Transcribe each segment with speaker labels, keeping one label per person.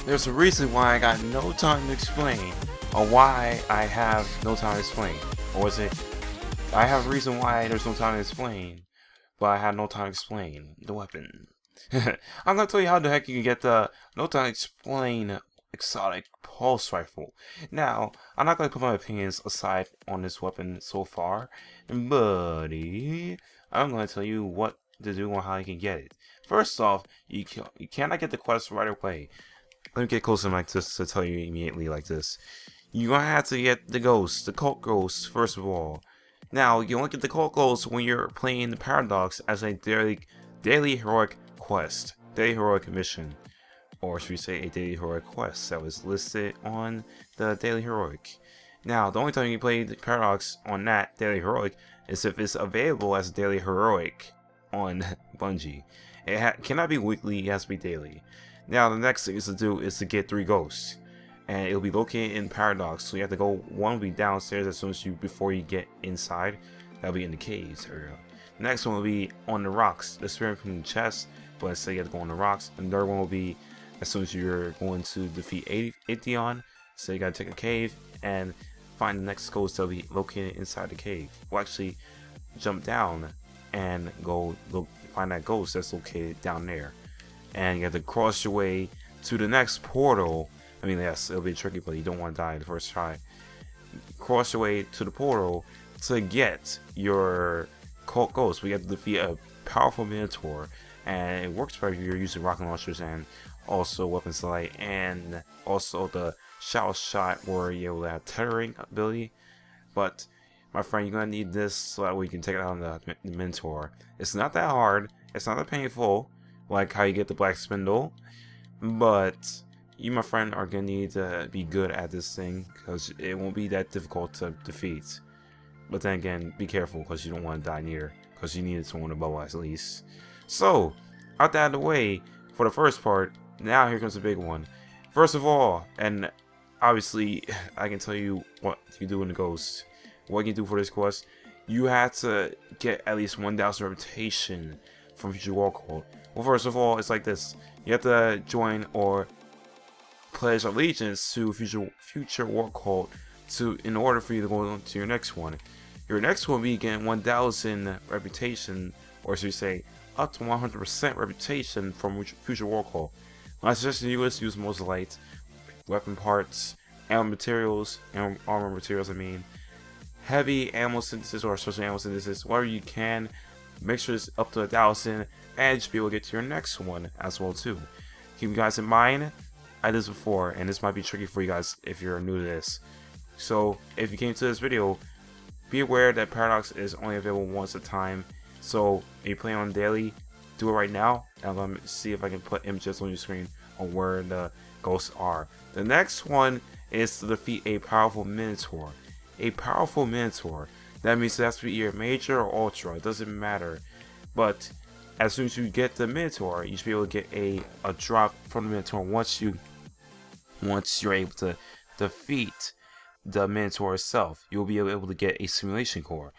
Speaker 1: There's a reason why I got no time to explain, or why I have no time to explain. Or was it, I have a reason why there's no time to explain, but I had no time to explain the weapon. I'm gonna tell you how the heck you can get the no time to explain exotic pulse rifle. Now, I'm not gonna put my opinions aside on this weapon so far, buddy. I'm gonna tell you what to do and how you can get it. First off, you cannot get the quest right away. Let me get closer like this to tell you immediately like this. You're gonna have to get the ghost, the cult ghost, first of all. Now, you only get the cult ghost when you're playing the Paradox as a daily heroic quest, daily heroic mission, or should we say a daily heroic quest that was listed on the daily heroic. Now, the only time you can play the Paradox on that daily heroic is if it's available as a daily heroic on Bungie. It cannot be weekly, it has to be daily. Now, the next thing is to do is to get 3 ghosts, and it'll be located in Paradox. So you have to go. One will be downstairs as soon as before you get inside. That'll be in the caves area. The next one will be on the rocks, the spirit from the chest, but instead you have to go on the rocks. And the third one will be as soon as you're going to defeat Atheon. So you gotta take a cave and find the next ghost that'll be located inside the cave. Well, actually, jump down and go find that ghost that's located down there. And you have to cross your way to the next portal. I mean, yes, it'll be tricky, but you don't want to die the first try. Cross your way to the portal to get your cult ghost. We have to defeat a powerful Minotaur, and it works better if you're using rocket launchers and also weapons light, and also the shadow shot where you're able to have tethering ability. But my friend, you're gonna need this so that way you can take it out on the Minotaur. It's not that hard. It's not that painful, like how you get the black spindle, but you, my friend, are gonna need to be good at this thing because it won't be that difficult to defeat. But then again, be careful because you don't want to die near, because you need someone above at least. So, out that out of the way for the first part. Now here comes the big one. First of all, and obviously I can tell you what you do in the Ghost. What you can do for this quest, you have to get at least 1,000 reputation from Future War Cult. Well, first of all, it's like this. You have to join or pledge allegiance to Future War Cult in order for you to go on to your next one. Your next one will be getting 1,000 reputation, or should we say up to 100% reputation from Future War Cult. My suggestion to you is use Mosalite, weapon parts, armor materials, heavy ammo synthesis or special ammo synthesis, whatever you can. Make sure it's up to 1,000, and just be able to get to your next one as well too. Keep you guys in mind, I did this before, and this might be tricky for you guys if you're new to this. So if you came to this video, be aware that Paradox is only available once a time. So if you play on daily, do it right now, and I'm gonna see if I can put images on your screen on where the ghosts are. The next one is to defeat a powerful Minotaur. A powerful Minotaur. That means it has to be either major or ultra. It doesn't matter. But as soon as you get the Minotaur, you should be able to get a drop from the Minotaur once you're able to defeat the Minotaur itself. You'll be able to get a simulation core.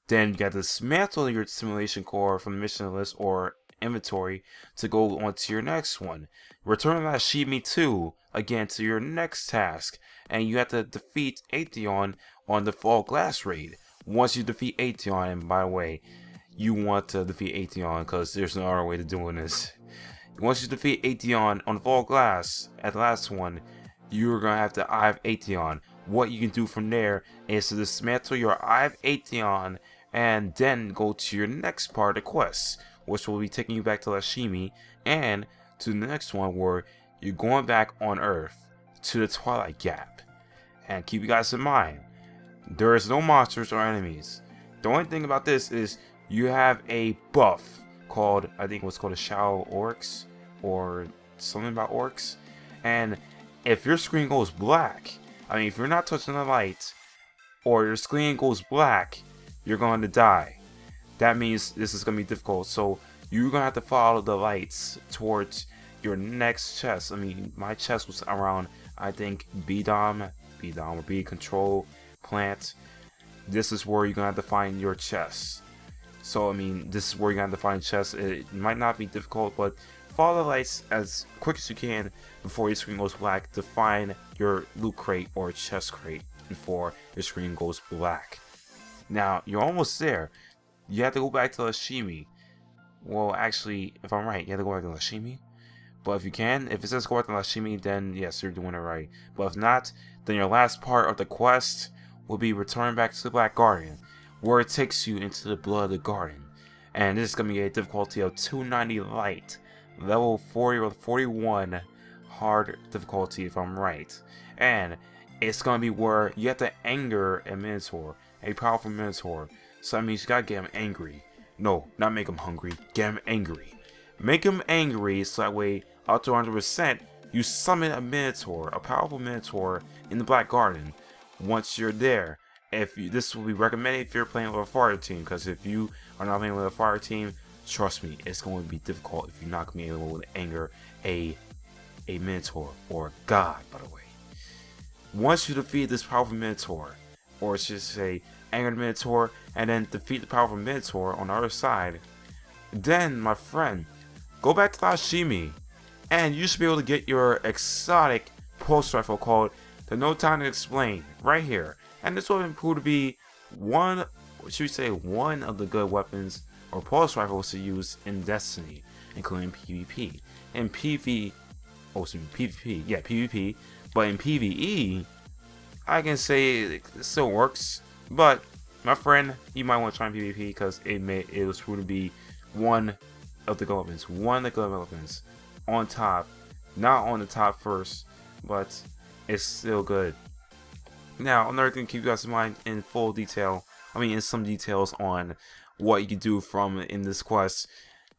Speaker 1: Then you got to dismantle your simulation core from the mission list or inventory to go on to your next one. Return that Shimi 2 again to your next task, and you have to defeat Atheon on the Fall Glass raid. Once you defeat Atheon, and by the way, you want to defeat Atheon because there's no other way to doing this. Once you defeat Atheon on Fall Glass at the last one, you're gonna have to Eye of Atheon. What you can do from there is to dismantle your Eye of Atheon and then go to your next part of the quest, which will be taking you back to Lashimi and to the next one where you're going back on Earth to the Twilight Gap. And keep you guys in mind, there is no monsters or enemies. The only thing about this is you have a buff called, I think what's called a Shadow Orcs or something about orcs. And if your screen goes black, I mean if you're not touching the light or your screen goes black, you're going to die. That means this is going to be difficult. So you're going to have to follow the lights towards your next chest. I mean, my chest was around, I think, B-Dom or B Control Plant. This is where you're going to have to find your chest. So I mean, this is where you gotta define chests. It might not be difficult, but follow the lights as quick as you can before your screen goes black to find your loot crate or chest crate before your screen goes black. Now, you're almost there. You have to go back to Lashimi. Well, actually, if I'm right, you have to go back to Lashimi. But if you can, if it says go back to Lashimi, then yes, you're doing it right. But if not, then your last part of the quest will be return back to the Black Garden, where it takes you into the Blood of the Garden. And this is going to be a difficulty of 290 light, level 40 or 41 hard difficulty if I'm right. And it's going to be where you have to anger a Minotaur, a powerful Minotaur. So that means you got to get him angry. No, not make him hungry, get him angry. Make him angry so that way, up to 100%, you summon a Minotaur, a powerful Minotaur in the Black Garden. Once you're there, this will be recommended if you're playing with a fire team, because if you are not playing with a fire team, trust me, it's going to be difficult if you're not going to be able to anger a Minotaur, or a god, by the way. Once you defeat this powerful Minotaur, or should say anger the Minotaur, and then defeat the powerful Minotaur on the other side, then, my friend, go back to Lashimi, and you should be able to get your exotic pulse rifle called the No Time to Explain right here. And this will prove to be one of the good weapons or pulse rifles to use in Destiny, including PvP. In PvP, but in PvE, I can say it still works, but my friend, you might want to try PvP because it was proved to be one of the good weapons, on top, not on the top first, but it's still good. Now, another thing to keep you guys in mind in some details on what you can do in this quest,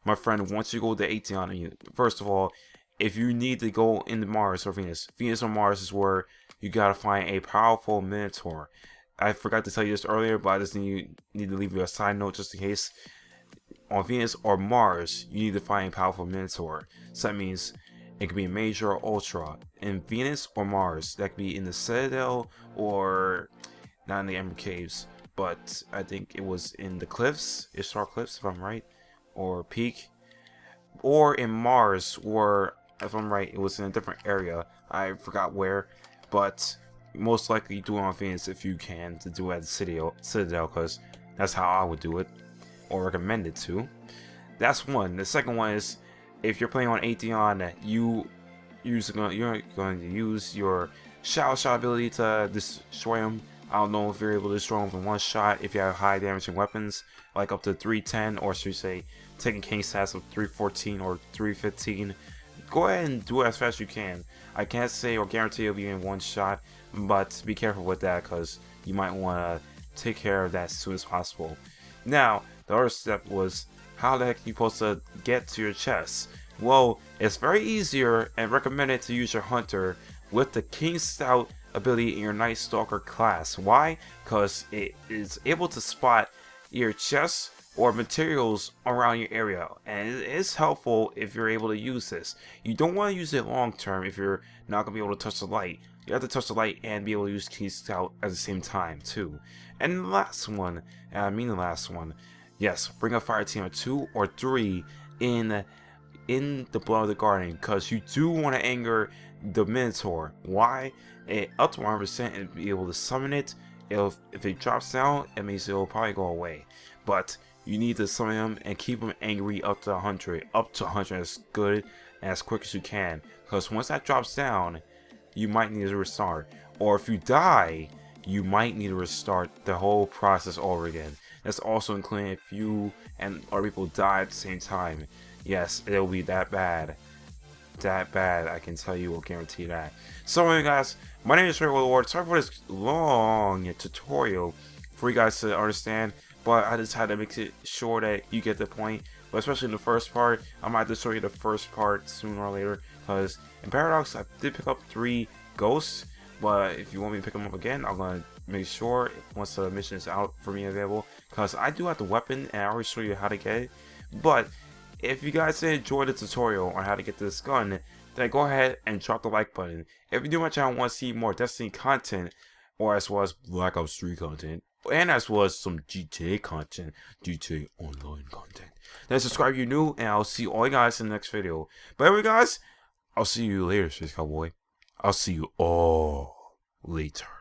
Speaker 1: my friend. Once you go to Atheon, first of all, if you need to go into Mars or Venus or Mars is where you gotta find a powerful Minotaur. I forgot to tell you this earlier, but I just need to leave you a side note just in case. On Venus or Mars, you need to find a powerful Minotaur. So that means it could be major or ultra. In Venus or Mars, that could be in the Citadel or not in the Emerald Caves, but I think it was in the Cliffs, Ishtar Cliffs, if I'm right, or Peak, or in Mars, where if I'm right, it was in a different area. I forgot where, but most likely do it on Venus if you can to do it at the Citadel, because that's how I would do it, or recommend it to. That's one. The second one is if you're playing on Atheon, you're going to use your Shadow Shot ability to destroy them. I don't know if you're able to destroy them from one shot if you have high damaging weapons, like up to 310, or should we say taking king stats of 314 or 315. Go ahead and do it as fast as you can. I can't say or guarantee it'll be in one shot, but be careful with that because you might want to take care of that as soon as possible. Now, the other step was how the heck are you supposed to get to your chest? Well, it's very easier and recommended to use your hunter with the King Stout ability in your Night Stalker class. Why? Because it is able to spot your chests or materials around your area, and it is helpful if you're able to use this. You don't want to use it long term if you're not going to be able to touch the light. You have to touch the light and be able to use King Stout at the same time too. And the last one, and I mean the last one, yes, bring a fire team of 2 or 3 in the Blood of the Garden, because you do want to anger the Minotaur. Why? Up to 100% and be able to summon it. If it drops down, it means it'll probably go away. But you need to summon him and keep him angry up to 100. Up to 100 as good and as quick as you can. Because once that drops down, you might need to restart. Or if you die, you might need to restart the whole process over again. That's also including if you and other people die at the same time. Yes, it'll be that bad. That bad, I can tell you, will guarantee that. So anyway guys, my name is Ray Lord. Sorry for this long tutorial for you guys to understand, but I just had to make it sure that you get the point. But especially in the first part, I might have to show you the first part sooner or later, because in Paradox I did pick up 3 ghosts, but if you want me to pick them up again, I'm gonna make sure once the mission is out for me available, because I do have the weapon and I already show you how to get it. But if you guys enjoyed the tutorial on how to get this gun, then go ahead and drop the like button. If you do my channel and want to see more Destiny content, or as well as Black Ops 3 content, and as well as some GTA content, GTA Online content. Then subscribe if you're new, and I'll see all you guys in the next video. But anyway, guys, I'll see you later, Space Cowboy. I'll see you all later.